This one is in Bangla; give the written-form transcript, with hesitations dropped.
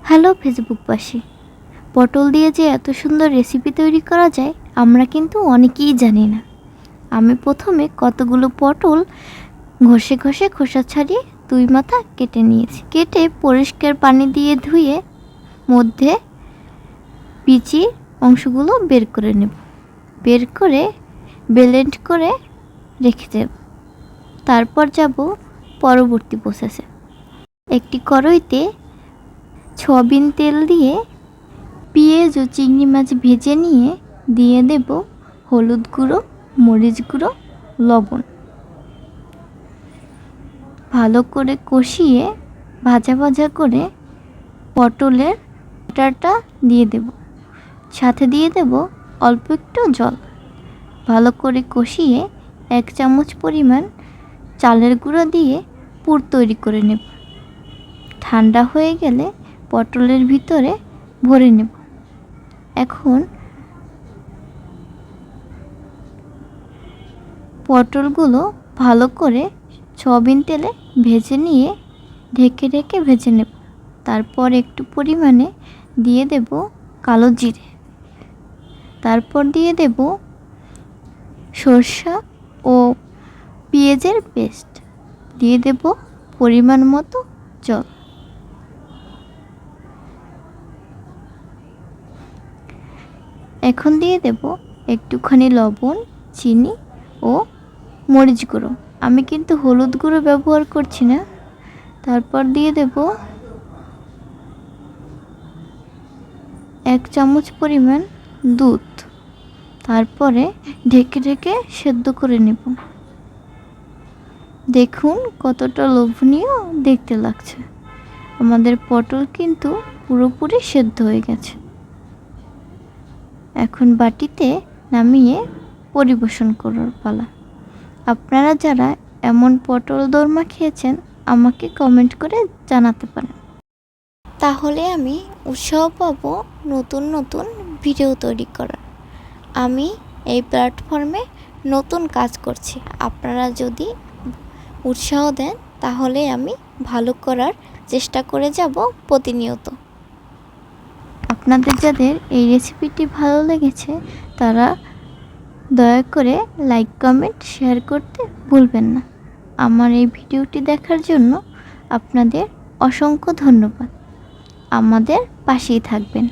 হ্যালো ফেসবুকবাসী, পটল দিয়ে যে এত সুন্দর রেসিপি তৈরি করা যায় আমরা কিন্তু অনেকেই জানি না। আমি প্রথমে কতগুলো পটল ঘষে ঘষে খোসা ছাড়িয়ে দুই মাথা কেটে নিয়েছি। কেটে পরিষ্কার পানি দিয়ে ধুয়ে মধ্যে বিচি অংশগুলো বের করে নেব। বের করে ব্লেন্ড করে রেখে দেব। তারপর যাব পরবর্তী প্রসেসে। একটি কড়াইতে সয়াবিন তেল দিয়ে পেঁয়াজ ও চিংড়ি মাছ ভেজে নিয়ে দিয়ে দেব হলুদ গুঁড়ো, মরিচ গুঁড়ো, লবণ। ভালো করে কষিয়ে ভাজা ভাজা করে পটলের বাটাটা দিয়ে দেব। সাথে দিয়ে দেব অল্প একটু জল। ভালো করে কষিয়ে 1 চামচ পরিমাণ চালের গুঁড়ো দিয়ে পুর তৈরি করে নেব। ঠান্ডা হয়ে গেলে পটলের ভিতরে ভরে নেব। এখন পটলগুলো ভালো করে সয়াবিন তেলে ভেজে নিয়ে ঢেকে ঢেকে ভেজে নেব। তারপর একটু পরিমাণে দিয়ে দেব কালো জিরে। তারপর দিয়ে দেব সরষা ও পেঁয়াজের পেস্ট। দিয়ে দেব পরিমাণ মতো জল। এখন দিয়ে দেব একটুখানি লবণ, চিনি ও মরিচ গুঁড়ো। আমি কিন্তু হলুদ গুঁড়ো ব্যবহার করছি না। তারপর দিয়ে দেব 1 চামচ পরিমাণ দুধ। তারপরে ঢেকে ঢেকে সেদ্ধ করে নেব। দেখুন কতটা লোভনীয় দেখতে লাগছে। আমাদের পটল কিন্তু পুরোপুরি সেদ্ধ হয়ে গেছে। এখন বাটিতে নামিয়ে পরিবেশন করার পালা। আপনারা যারা এমন পটল দোরমা খেয়েছেন আমাকে কমেন্ট করে জানাতে পারেন। তাহলে আমি উৎসাহ পাবো নতুন নতুন ভিডিও তৈরি করার। আমি এই প্ল্যাটফর্মে নতুন কাজ করছি। আপনারা যদি উৎসাহ দেন তাহলে আমি ভালো করার চেষ্টা করে যাব প্রতিনিয়ত। আপনাদের যাদের এই রেসিপিটি ভালো লেগেছে তারা দয়া করে লাইক, কমেন্ট, শেয়ার করতে ভুলবেন না। আমার এই ভিডিওটি দেখার জন্য আপনাদের অসংখ্য ধন্যবাদ। আমাদের পাশেই থাকবেন।